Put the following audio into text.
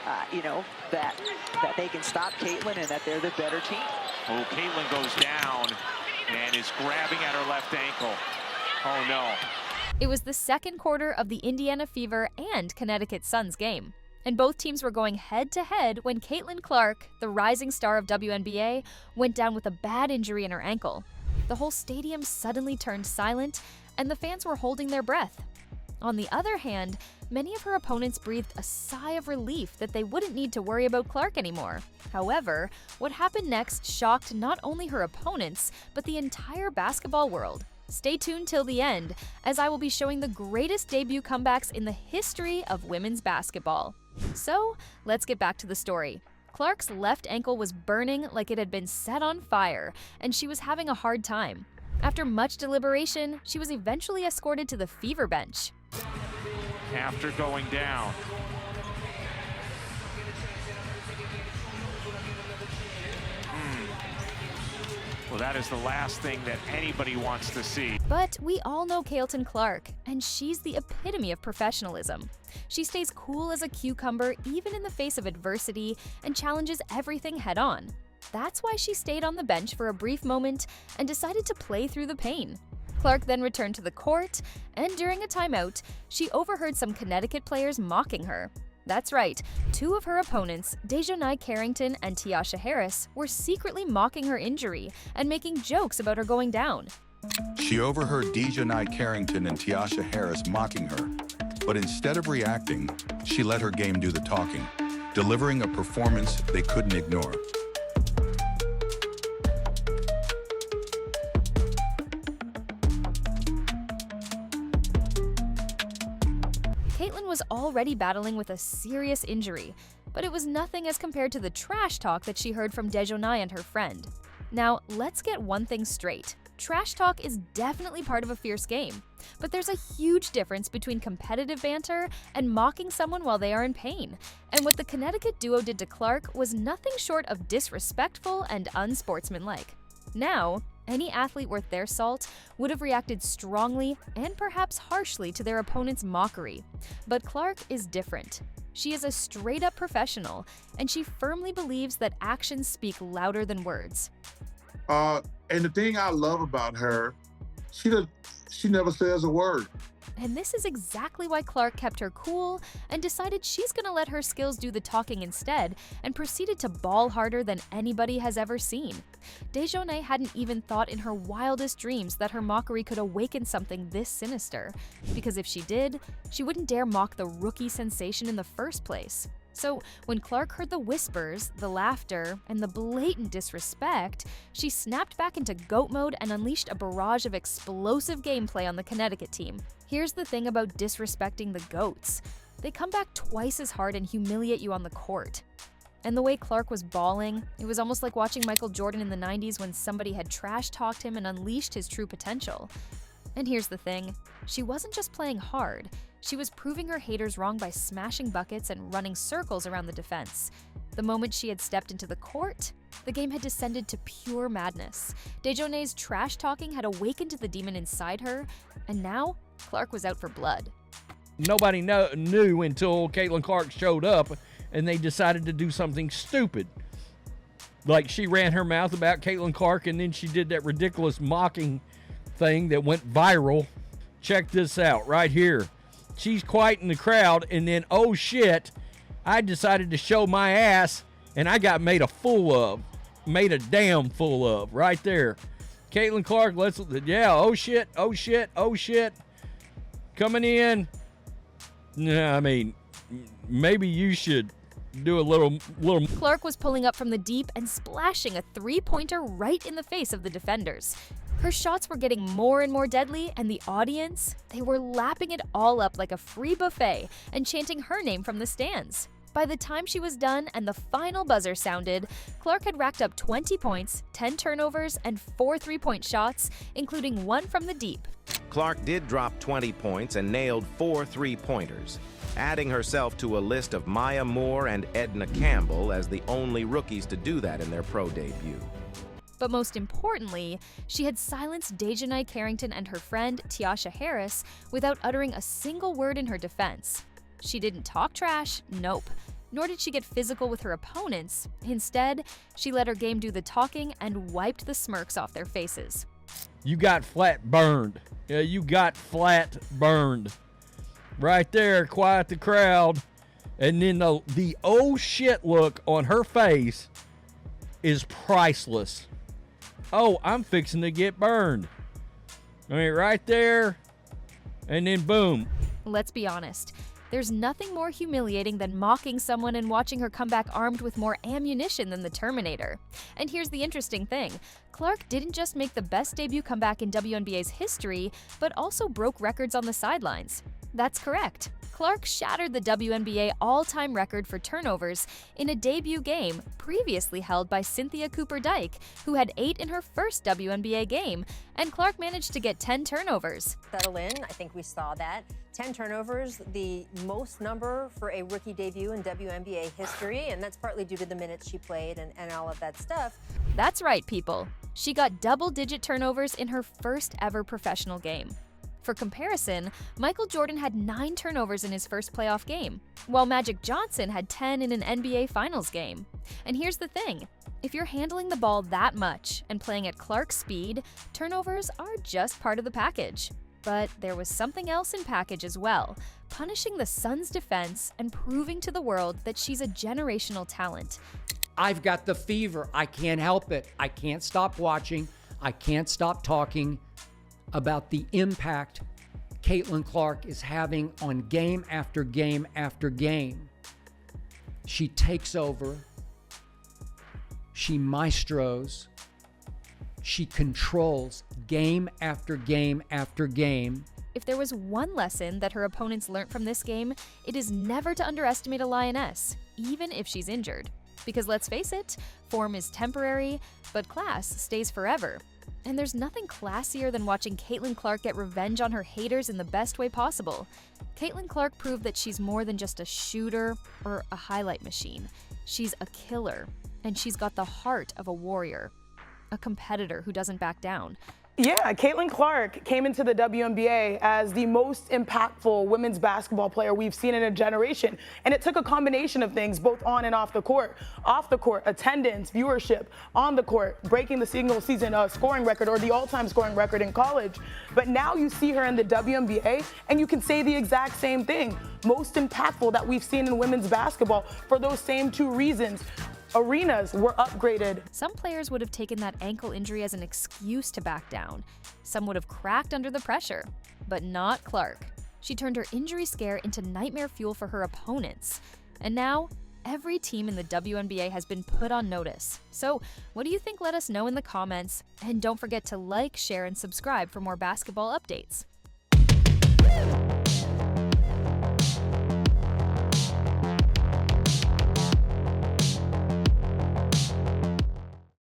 that they can stop Caitlyn and that they're the better team. Oh, Caitlyn goes down and is grabbing at her left ankle. Oh, no. It was the second quarter of the Indiana Fever and Connecticut Suns game, and both teams were going head-to-head when Caitlyn Clark, the rising star of WNBA, went down with a bad injury in her ankle. The whole stadium suddenly turned silent, and the fans were holding their breath. On the other hand, many of her opponents breathed a sigh of relief that they wouldn't need to worry about Clark anymore. However, what happened next shocked not only her opponents, but the entire basketball world. Stay tuned till the end, as I will be showing the greatest debut comebacks in the history of women's basketball. So, let's get back to the story. Clark's left ankle was burning like it had been set on fire, and she was having a hard time. After much deliberation, she was eventually escorted to the Fever bench. After going down. Well, that is the last thing that anybody wants to see. But we all know Caitlyn Clark, and she's the epitome of professionalism. She stays cool as a cucumber even in the face of adversity and challenges everything head-on. That's why she stayed on the bench for a brief moment and decided to play through the pain. Clark then returned to the court, and during a timeout, she overheard some Connecticut players mocking her. That's right, two of her opponents, Carrington and Tiasha Harris, were secretly mocking her injury and making jokes about her going down. She overheard Carrington and Tiasha Harris mocking her, but instead of reacting, she let her game do the talking, delivering a performance they couldn't ignore. Caitlyn was already battling with a serious injury, but it was nothing as compared to the trash talk that she heard from Dejounai and her friend. Now, let's get one thing straight. Trash talk is definitely part of a fierce game, but there's a huge difference between competitive banter and mocking someone while they are in pain. And what the Connecticut duo did to Clark was nothing short of disrespectful and unsportsmanlike. Now, any athlete worth their salt would have reacted strongly and perhaps harshly to their opponent's mockery. But Clark is different. She is a straight-up professional, and she firmly believes that actions speak louder than words. And the thing I love about her, she never says a word. And this is exactly why Clark kept her cool and decided she's gonna let her skills do the talking instead, and proceeded to ball harder than anybody has ever seen. Dejounai hadn't even thought in her wildest dreams that her mockery could awaken something this sinister, because if she did, she wouldn't dare mock the rookie sensation in the first place. So when Clark heard the whispers, the laughter, and the blatant disrespect, she snapped back into GOAT mode and unleashed a barrage of explosive gameplay on the Connecticut team. Here's the thing about disrespecting the GOATs. They come back twice as hard and humiliate you on the court. And the way Clark was bawling, it was almost like watching Michael Jordan in the 90s when somebody had trash-talked him and unleashed his true potential. And here's the thing, she wasn't just playing hard, she was proving her haters wrong by smashing buckets and running circles around the defense. The moment she had stepped into the court, the game had descended to pure madness. Dejounai's trash-talking had awakened the demon inside her, and now Clark was out for blood. Nobody knew until Caitlyn Clark showed up and they decided to do something stupid. Like she ran her mouth about Caitlyn Clark and then she did that ridiculous mocking thing that went viral. Check this out right here. She's quiet in the crowd and then, oh shit, I decided to show my ass and I got made a damn fool of right there. Caitlyn Clark, oh shit. Coming in. I mean, maybe you should do a little. Clark was pulling up from the deep and splashing a three-pointer right in the face of the defenders. Her shots were getting more and more deadly, and the audience, they were lapping it all up like a free buffet and chanting her name from the stands. By the time she was done and the final buzzer sounded, Clark had racked up 20 points, 10 turnovers, and 4 three-point shots, including one from the deep. Clark did drop 20 points and nailed 4 three-pointers, adding herself to a list of Maya Moore and Edna Campbell as the only rookies to do that in their pro debut. But most importantly, she had silenced Dejounai Carrington and her friend Tiasha Harris without uttering a single word in her defense. She didn't talk trash, nope. Nor did she get physical with her opponents. Instead, she let her game do the talking and wiped the smirks off their faces. You got flat burned. Yeah, you got flat burned. Right there, quiet the crowd. And then the oh shit look on her face is priceless. Oh, I'm fixing to get burned. I mean, right there, and then boom. Let's be honest. There's nothing more humiliating than mocking someone and watching her come back armed with more ammunition than the Terminator. And here's the interesting thing. Clark didn't just make the best debut comeback in WNBA's history, but also broke records on the sidelines. That's correct. Clark shattered the WNBA all-time record for turnovers in a debut game previously held by Cynthia Cooper-Dyke, who had 8 in her first WNBA game, and Clark managed to get 10 turnovers. Settle in, I think we saw that. 10 turnovers, the most number for a rookie debut in WNBA history, and that's partly due to the minutes she played and all of that stuff. That's right, people. She got double-digit turnovers in her first ever professional game. For comparison, Michael Jordan had 9 turnovers in his first playoff game, while Magic Johnson had 10 in an NBA Finals game. And here's the thing. If you're handling the ball that much and playing at Clark's speed, turnovers are just part of the package. But there was something else in package as well, punishing the Suns' defense and proving to the world that she's a generational talent. I've got the fever. I can't help it. I can't stop watching. I can't stop talking about the impact Caitlyn Clark is having on game after game after game. She takes over. She maestros. She controls game after game after game. If there was one lesson that her opponents learned from this game, it is never to underestimate a Lioness, even if she's injured. Because let's face it, form is temporary, but class stays forever. And there's nothing classier than watching Caitlyn Clark get revenge on her haters in the best way possible. Caitlyn Clark proved that she's more than just a shooter or a highlight machine. She's a killer, and she's got the heart of a warrior, a competitor who doesn't back down. Yeah, Caitlyn Clark came into the WNBA as the most impactful women's basketball player we've seen in a generation. And it took a combination of things, both on and off the court. Off the court, attendance, viewership. On the court, breaking the single season scoring record or the all-time scoring record in college. But now you see her in the WNBA and you can say the exact same thing. Most impactful that we've seen in women's basketball for those same 2 reasons. Arenas were upgraded. Some players would have taken that ankle injury as an excuse to back down. Some would have cracked under the pressure, but not Clark. She turned her injury scare into nightmare fuel for her opponents. And now, every team in the WNBA has been put on notice. So, what do you think? Let us know in the comments. And don't forget to like, share, and subscribe for more basketball updates.